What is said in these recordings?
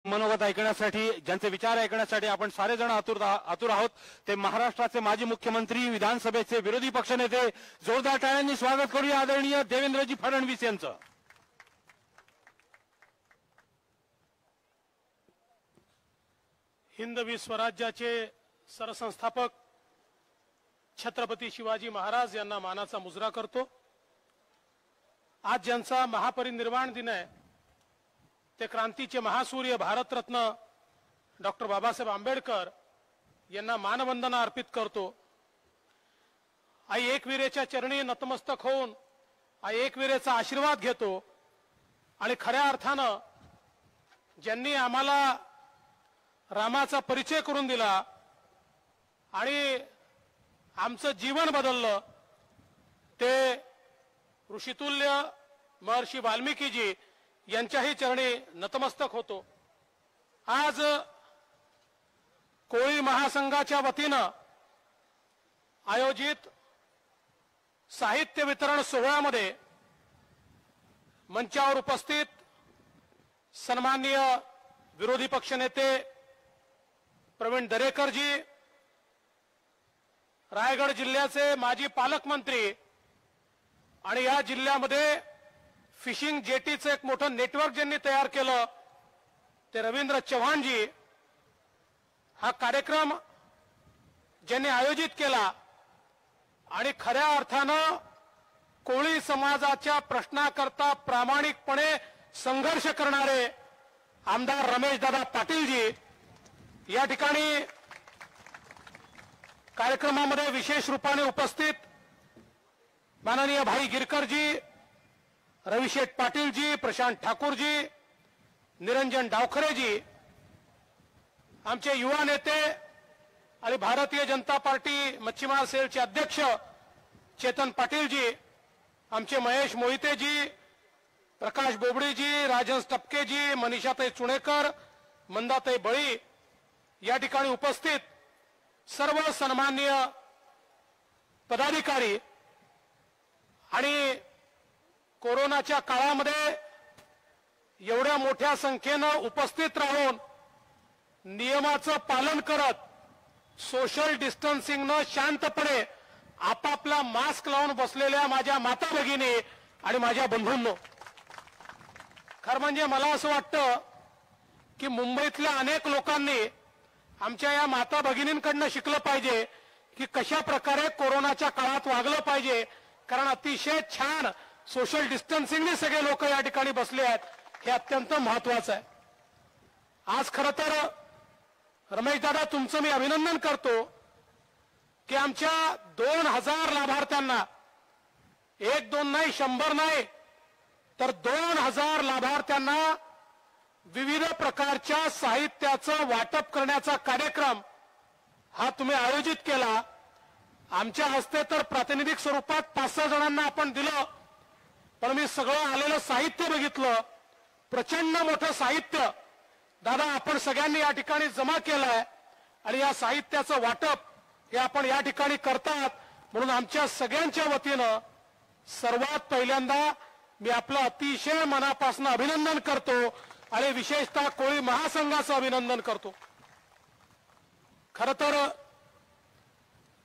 मनोगत ऐकण्यासाठी, ज्यांचे विचार ऐकण्यासाठी आपण सारेजण आतुर आहोत ते महाराष्ट्राचे माजी मुख्यमंत्री, विधानसभेचे विरोधी पक्षनेते, जोरदार टाळ्यांनी स्वागत करूया आदरणीय देवेंद्रजी फडणवीस यांचं. हिंदवी स्वराज्याचे सरसंस्थापक छत्रपती शिवाजी महाराज यांना मानाचा मुजरा करतो. आज ज्यांचा महापरिनिर्वाण दिन आहे ते क्रांतीचे महासूर्य भारतरत्न डॉक्टर बाबासाहेब आंबेडकर यांना मानवंदना अर्पित करतो. आई एकविरेच्या चरणी नतमस्तक होऊन आई एकविरेचा आशीर्वाद घेतो आणि खऱ्या अर्थानं ज्यांनी आम्हाला रामाचा परिचय करून दिला आणि आमचं जीवन बदललं ते ऋषितुल्य महर्षी वाल्मिकीजी यांच्याही चरणी नतमस्तक होतो. आज कोळी महासंघाच्या वतीनं आयोजित साहित्य वितरण सोहळ्यामध्ये मंचावर उपस्थित सन्माननीय विरोधी पक्षनेते प्रवीण दरेकरजी, रायगड जिल्ह्याचे माजी पालकमंत्री आणि या जिल्ह्यामध्ये फिशिंग जेटीचं एक मोठं नेटवर्क ज्यांनी तयार केलं ते रवींद्र चव्हाणजी, हा कार्यक्रम ज्यांनी आयोजित केला आणि खऱ्या अर्थानं कोळी समाजाच्या प्रश्नाकरता प्रामाणिकपणे संघर्ष करणारे आमदार रमेशदादा पाटीलजी या ठिकाणी कार्यक्रमामध्ये विशेष रूपाने उपस्थित माननीय भाई गिरकरजी, रविशेठ पाटीलजी, प्रशांत ठाकूरजी, निरंजन डावखरेजी, आमचे युवा नेते आणि भारतीय जनता पार्टी मच्छीमार सेलचे अध्यक्ष चेतन पाटीलजी, आमचे महेश मोहितेजी, प्रकाश बोबडेजी, राजहंस टपकेजी, मनीषाताई चुणेकर, मंदाताई बळी या ठिकाणी उपस्थित सर्व सन्माननीय पदाधिकारी आणि कोरोनाच्या काळामध्ये एवढ्या मोठ्या संख्येनं उपस्थित राहून नियमाचं पालन करत सोशल डिस्टन्सिंगनं शांतपणे आपापला मास्क लावून बसलेल्या माझ्या माता भगिनी आणि माझ्या बंधूंनो, खरं म्हणजे मला असं वाटतं की मुंबईतल्या अनेक लोकांनी आमच्या या माता भगिनींकडनं शिकलं पाहिजे की कशा प्रकारे कोरोनाच्या काळात वागलं पाहिजे, कारण अतिशय छान सोशल डिस्टन्सिंगने सगळे लोक या ठिकाणी बसले आहेत, हे अत्यंत महत्वाचं आहे. आज खरं तर रमेशदादा तुमचं मी अभिनंदन करतो की आमच्या 2000 लाभार्थ्यांना, 1-2 नाही, 100 नाही, तर 2000 लाभार्थ्यांना विविध प्रकारच्या साहित्याचं वाटप करण्याचा कार्यक्रम हा तुम्ही आयोजित केला. आमच्या हस्ते तर प्रातिनिधिक स्वरूपात 5-6 जणांना आपण दिलं, पण मी सगळं आलेलं साहित्य बघितलं. प्रचंड मोठं साहित्य दादा आपण सगळ्यांनी या ठिकाणी जमा केलंय आणि या साहित्याचं वाटप हे आपण या ठिकाणी करतात, म्हणून आमच्या सगळ्यांच्या वतीनं सर्वात पहिल्यांदा मी आपलं अतिशय मनापासून अभिनंदन करतो आणि विशेषतः कोळी महासंघाचं अभिनंदन करतो. खरं तर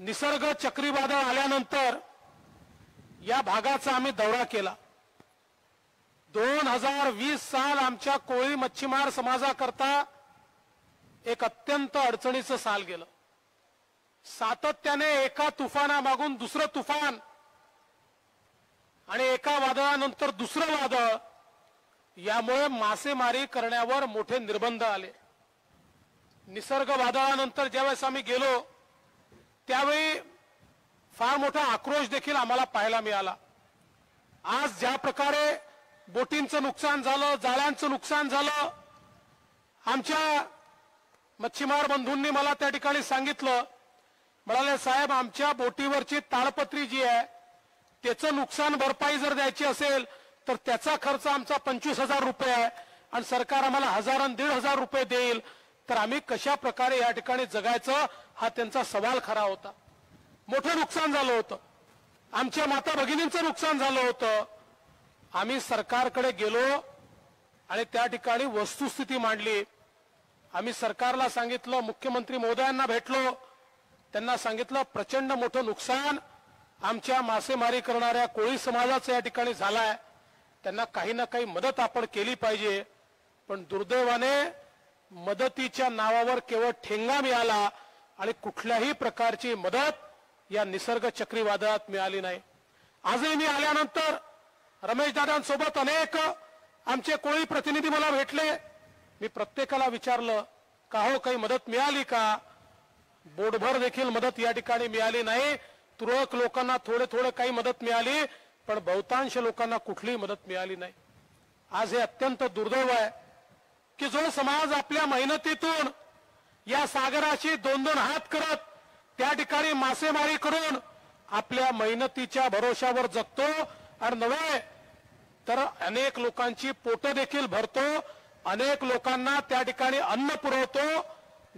निसर्ग चक्रीवादळ आल्यानंतर या भागाचा आम्ही दौरा केला. 2020 साल आमच्या कोळी मच्छीमार समाजाकरता एक अत्यंत अडचणीचं साल गेलं. सातत्याने एका तुफानामागून दुसरं तुफान आणि एका वादळानंतर दुसरं वादळ, यामुळे मासेमारी करण्यावर मोठे निर्बंध आले. निसर्ग वादळानंतर ज्यावेळेस आम्ही गेलो त्यावेळी फार मोठा आक्रोश देखील आम्हाला पाहायला मिळाला. आज ज्या प्रकारे बोटींचं नुकसान झालं, जाळ्यांचं नुकसान झालं, आमच्या मच्छीमार बंधूंनी मला त्या ठिकाणी सांगितलं, म्हणाले साहेब आमच्या बोटीवरची ताडपत्री जी आहे त्याचं नुकसान भरपाई जर द्यायची असेल तर त्याचा खर्च आमचा 25,000 रुपये आहे आणि सरकार आम्हाला 1,000-1,500 रुपये देईल, तर आम्ही कशा प्रकारे या ठिकाणी जगायचं हा त्यांचा सवाल खरा होता. मोठं नुकसान झालं होतं, आमच्या माता भगिनींचं नुकसान झालं होतं. आम्ही सरकारकडे गेलो आणि त्या ठिकाणी वस्तुस्थिती मांडली आम्ही सरकारला सांगितलं, मुख्यमंत्री महोदयांना भेटलो, त्यांना सांगितलं प्रचंड मोठं नुकसान आमच्या मासेमारी करणाऱ्या कोळी समाजाचं या ठिकाणी झालाय, त्यांना काही ना काही मदत आपण केली पाहिजे. पण दुर्दैवाने मदतीच्या नावावर केवळ ठेंगा मिळाला आणि कुठल्याही प्रकारची मदत या निसर्ग चक्रीवादळात मिळाली नाही. आजही मी आल्यानंतर रमेशदादांसोबत अनेक आमचे कोळी प्रतिनिधी मला भेटले. मी प्रत्येकाला विचारलं, का हो काही मदत मिळाली का? बोटभर देखील मदत या ठिकाणी मिळाली नाही. तुरळक लोकांना थोडे थोडे काही मदत मिळाली, पण बहुतांश लोकांना कुठलीही मदत मिळाली नाही. आज हे अत्यंत दुर्दैव आहे की जो समाज आपल्या मेहनतीतून या सागराशी दोन दोन हात करत त्या ठिकाणी मासेमारी करून आपल्या मेहनतीच्या भरोशावर जगतो आणि नव्हे तर अनेक लोकांची पोटं देखील भरतो, अनेक लोकांना त्या ठिकाणी अन्न पुरवतो.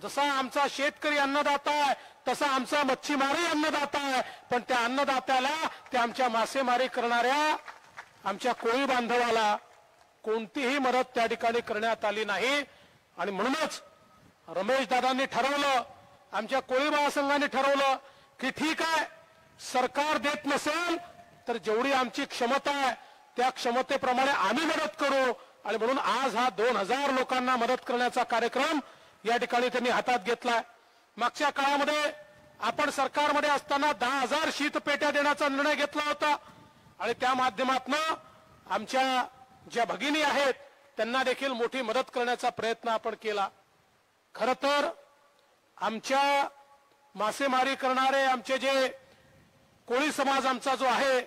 जसा आमचा शेतकरी अन्नदाता आहे तसा आमचा मच्छीमारी अन्नदाता आहे, पण त्या अन्नदात्याला, त्या आमच्या मासेमारी करणाऱ्या आमच्या कोळी बांधवाला कोणतीही मदत त्या ठिकाणी करण्यात आली नाही. आणि म्हणूनच रमेशदादांनी ठरवलं, आमच्या कोळी महासंघाने ठरवलं की ठीक आहे, सरकार देत नसेल तर जेवढी आमची क्षमता आहे त्या क्षमतेप्रमाणे आम्ही मदत करू. आणि म्हणून आज हा 2000 लोकांना मदत करण्याचा कार्यक्रम या ठिकाणी त्यांनी हातात घेतलाय. मागच्या काळामध्ये आपण सरकारमध्ये असताना 10,000 शीतपेट्या देण्याचा निर्णय घेतला होता आणि त्या माध्यमातून आमच्या ज्या भगिनी आहेत त्यांना देखील मोठी मदत करण्याचा प्रयत्न आपण केला. खरं तर आमच्या मासेमारी करणारे आमचे जे कोळी समाज आमचा जो आहे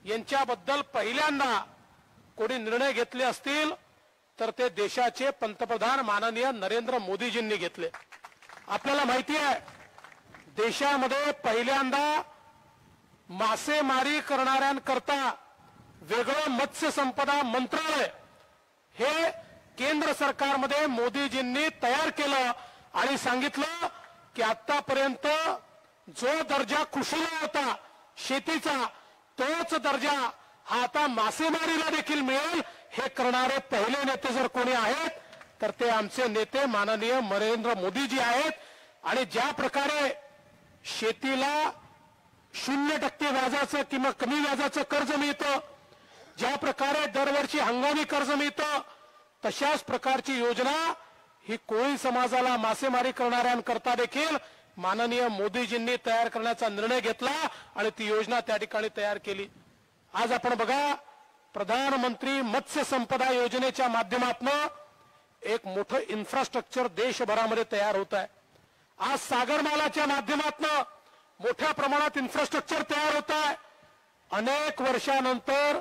यांच्याबद्दल पहिल्यांदा कोणी निर्णय घेतले असतील तर ते देशाचे पंतप्रधान माननीय नरेंद्र मोदीजींनी घेतले. आपल्याला माहिती आहे, देशामध्ये पहिल्यांदा मासेमारी करणाऱ्यांकरता वेगळं मत्स्य संपदा मंत्रालय हे केंद्र सरकारमध्ये मोदीजींनी तयार केलं आणि सांगितलं की आतापर्यंत जो दर्जा कृषीला होता शेतीचा, तोच दर्जा हा आता मासेमारीला देखील मिळेल. हे करणारे पहिले नेते जर कोणी आहेत तर ते आमचे नेते माननीय नरेंद्र मोदीजी आहेत. आणि ज्या प्रकारे शेतीला 0% व्याजाचं किंवा कमी व्याजाचं कर्ज मिळतं, ज्या प्रकारे दरवर्षी हंगामी कर्ज मिळतं, तशाच प्रकारची योजना ही कोळी समाजाला मासेमारी करणाऱ्यांकरता देखील माननीय मोदीजींनी तयार करण्याचा निर्णय घेतला आणि ती योजना त्या ठिकाणी तयार केली. आज आपण बघा, प्रधानमंत्री मत्स्य संपदा योजनेच्या माध्यमातून एक मोठं इन्फ्रास्ट्रक्चर देशभरामध्ये तयार होत आहे. आज सागरमालाच्या माध्यमातून मोठ्या प्रमाणात इन्फ्रास्ट्रक्चर तयार होत आहे. अनेक वर्षानंतर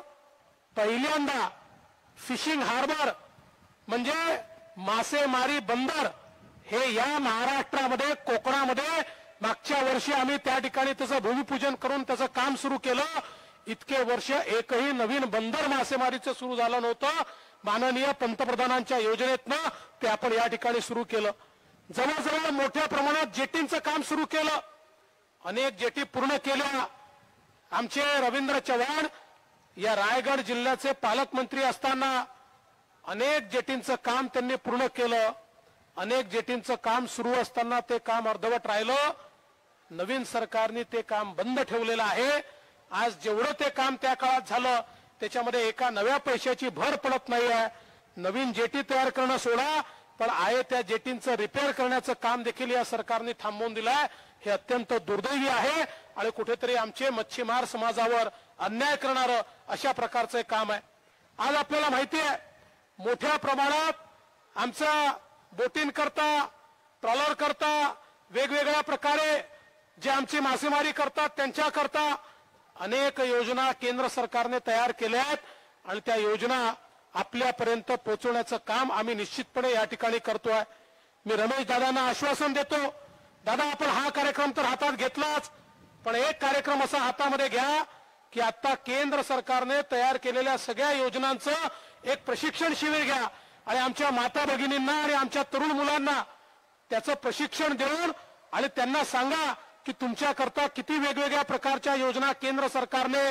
पहिल्यांदा फिशिंग हार्बर म्हणजे मासेमारी बंदर हे या महाराष्ट्रामध्ये, कोकणामध्ये मागच्या वर्षी आम्ही त्या ठिकाणी त्याचं भूमिपूजन करून त्याचं काम सुरू केलं. इतके वर्ष एकही नवीन बंदर मासेमारीचं सुरू झालं नव्हतं. माननीय पंतप्रधानांच्या योजनेतनं ते आपण या ठिकाणी सुरू केलं. जवळजवळ मोठ्या प्रमाणात जेटींचं काम सुरू केलं. अनेक जेटी पूर्ण केल्या. आमचे रवींद्र चव्हाण या रायगड जिल्ह्याचे पालकमंत्री असताना अनेक जेटींचं काम त्यांनी पूर्ण केलं. अनेक जेटींचं काम सुरू असताना ते काम अर्धवट राहिलं. नवीन सरकारने ते काम बंद ठेवलेलं आहे. आज जेवढं ते काम त्या काळात झालं त्याच्यामध्ये एका नव्या पैशाची भर पडत नाही आहे. नवीन जेटी तयार करणं सोडा, पण आहे त्या जेटींचं रिपेअर करण्याचं काम देखील या सरकारने थांबवून दिलंय. हे अत्यंत दुर्दैवी आहे आणि कुठेतरी आमचे मच्छीमार समाजावर अन्याय करणारं अशा प्रकारचं काम आहे. आज आपल्याला माहिती आहे, मोठ्या प्रमाणात आमचा बोटिंग करता, ट्रॉलर करता, वेगवेगळ्या प्रकारे जे आमची मासेमारी करतात त्यांच्याकरता अनेक योजना केंद्र सरकारने तयार केल्या आहेत आणि त्या योजना आपल्यापर्यंत पोहोचवण्याचं काम आम्ही निश्चितपणे या ठिकाणी करतोय. मी रमेश दादांना आश्वासन देतो, दादा आपण हा कार्यक्रम तर हातात घेतलाच, पण एक कार्यक्रम असा हातामध्ये घ्या की आता केंद्र सरकारने तयार केलेल्या सगळ्या योजनांचं एक प्रशिक्षण शिबिर घ्या आणि आमच्या माता भगिनींना आणि आमच्या तरुण मुलांना त्याचं प्रशिक्षण देऊन आणि त्यांना सांगा की तुमच्याकरता किती वेगवेगळ्या प्रकारच्या योजना केंद्र सरकारने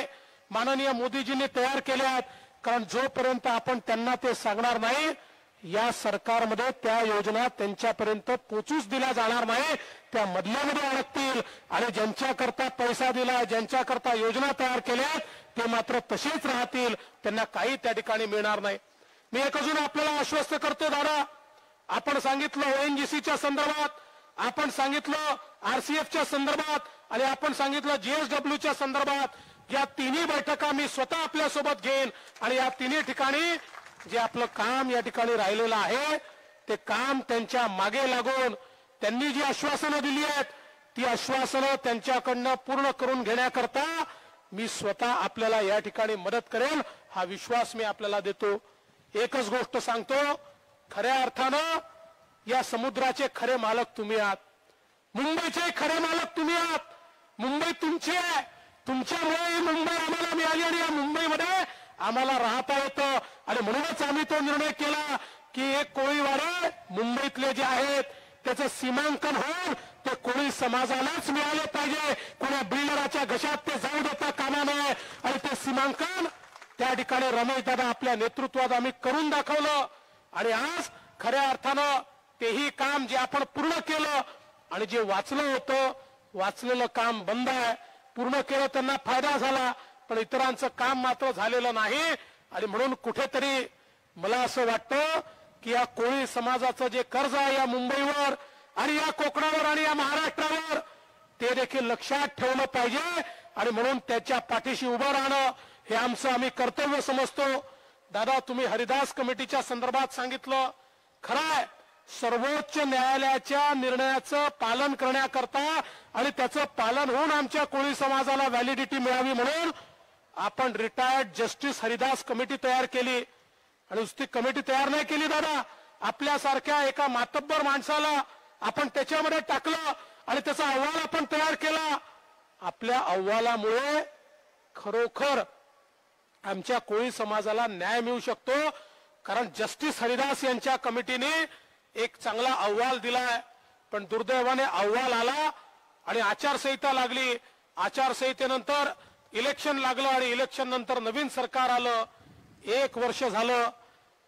माननीय मोदीजींनी तयार केल्या आहेत. कारण जोपर्यंत आपण त्यांना ते सांगणार नाही, या सरकारमध्ये त्या योजना त्यांच्यापर्यंत पोचूच दिल्या जाणार नाही, त्या मधल्यामध्ये अडकतील आणि ज्यांच्याकरता पैसा दिला, ज्यांच्याकरता योजना तयार केल्या ते मात्र तसेच राहतील, त्यांना काही त्या ठिकाणी मिळणार नाही. मी एक अजून आपल्याला आश्वस्त करतो दादा, आपण सांगितलं ओएनजीसीच्या संदर्भात, आपण सांगितलं आरसीएफच्या संदर्भात आणि आपण सांगितलं जीएसडब्ल्यूच्या संदर्भात. या तिन्ही बैठका मी स्वतः आपल्यासोबत घेईन आणि या तिन्ही ठिकाणी जे आपलं काम या ठिकाणी राहिलेलं आहे ते काम त्यांच्या मागे लागून त्यांनी जी आश्वासनं दिली आहेत ती आश्वासनं त्यांच्याकडनं पूर्ण करून घेण्याकरता मी स्वतः आपल्याला या ठिकाणी मदत करेन, हा विश्वास मी आपल्याला देतो. एकच गोष्ट सांगतो, खऱ्या अर्थानं या समुद्राचे खरे मालक तुम्ही आहात, मुंबईचे खरे मालक तुम्ही आहात. मुंबई तुमची आहे, तुमच्यामुळे ही मुंबई आम्हाला मिळाली आणि या मुंबईमध्ये आम्हाला राहता येतं आणि म्हणूनच आम्ही तो निर्णय केला की एक कोळीवाडे मुंबईतले जे आहेत त्याचं सीमांकन होऊन ते कोळी समाजालाच मिळाले पाहिजे, कोणा बिल्डराच्या घशात ते जाऊ देता कामा नये आणि ते सीमांकन त्या ठिकाणी रमेश दादा आपल्या नेतृत्वात आम्ही करून दाखवलं आणि आज खऱ्या अर्थानं तेही काम जे आपण पूर्ण केलं आणि जे वाचलं होतं, वाचलेलं काम बंद आहे, पूर्ण केलं त्यांना फायदा झाला पण इतरांचं काम मात्र झालेलं नाही. आणि म्हणून कुठेतरी मला असं वाटतं की या कोळी समाजाचं जे कर्ज आहे या मुंबईवर आणि या कोकणावर आणि या महाराष्ट्रावर ते देखील लक्षात ठेवलं पाहिजे आणि म्हणून त्याच्या पाठीशी उभं राहणं हे आमचं आम्ही कर्तव्य समजतो. दादा, तुम्ही हरिदास कमिटीच्या संदर्भात सांगितलं, खरं आहे, सर्वोच्च न्यायालयाच्या निर्णयाचं पालन करण्याकरता आणि त्याचं पालन होऊन आमच्या कोळी समाजाला व्हॅलिडिटी मिळावी म्हणून आपण रिटायर्ड जस्टिस हरिदास कमिटी तयार केली. आणि नुसती कमिटी तयार नाही केली दादा, आपल्यासारख्या एका मातब्बर माणसाला आपण त्याच्यामध्ये टाकलं आणि त्याचा अहवाल आपण तयार केला. आपल्या अहवालामुळे खरोखर आमच्या कोळी समाजाला न्याय मिळू शकतो, कारण जस्टिस हरिदास यांच्या कमिटीने एक चांगला अहवाल दिलाय. पण दुर्दैवाने अहवाल आला आणि आचारसंहिता लागली, आचारसंहितेनंतर इलेक्शन लागलं आणि इलेक्शन नंतर नवीन सरकार आलं. 1 वर्ष झालं.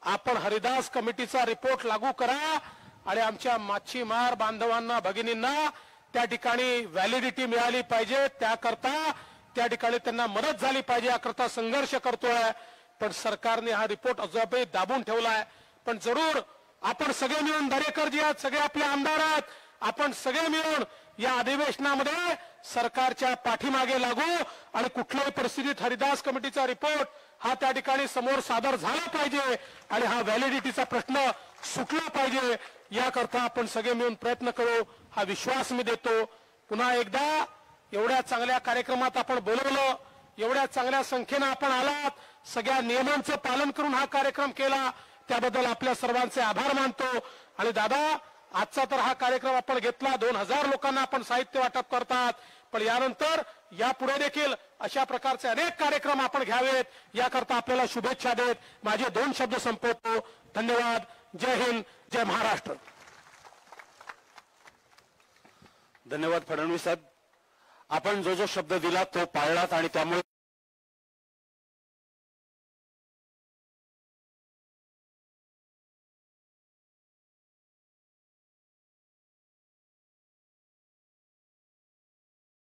आपण हरिदास कमिटीचा रिपोर्ट लागू करा आणि आमच्या मच्छीमार बांधवांना भगिनींना त्या ठिकाणी व्हॅलिडिटी मिळाली पाहिजे, त्याकरता त्या ठिकाणी त्यांना मदत झाली पाहिजे, याकरता संघर्ष करतोय. पण सरकारने हा रिपोर्ट अजूनही दाबून ठेवलाय. पण जरूर आपण सगळे मिळून, दरेकर जी आहेत, सगळे आपले आमदार आहेत, आपण सगळे मिळून या अधिवेशनामध्ये सरकारच्या पाठीमागे लागू आणि कुठल्याही परिस्थितीत हरिदास कमिटीचा रिपोर्ट हा त्या ठिकाणी समोर सादर झाला पाहिजे आणि हा व्हॅलिडिटीचा प्रश्न सुटला पाहिजे, याकरता आपण सगळे मिळून प्रयत्न करू, हा विश्वास मी देतो. पुन्हा एकदा एवढ्या चांगल्या कार्यक्रमात आपण बोलवलं, एवढ्या चांगल्या संख्येनं आपण आलात, सगळ्या नियमांचं पालन करून हा कार्यक्रम केला, त्याबद्दल आपल्या सर्वांचे आभार मानतो. आणि दादा, आजचा तर हा कार्यक्रम आपण घेतला, 2000 लोकांना आपण साहित्य वाटप करतात, पण यानंतर यापुढे देखील अशा प्रकारचे अनेक कार्यक्रम आपण घ्यावेत, याकरता आपल्याला शुभेच्छा देत माझे 2 शब्द संपवतो. धन्यवाद. जय हिंद, जय महाराष्ट्र. धन्यवाद फडणवीस साहेब, आपण जो जो शब्द दिला तो पाळलात आणि त्यामुळे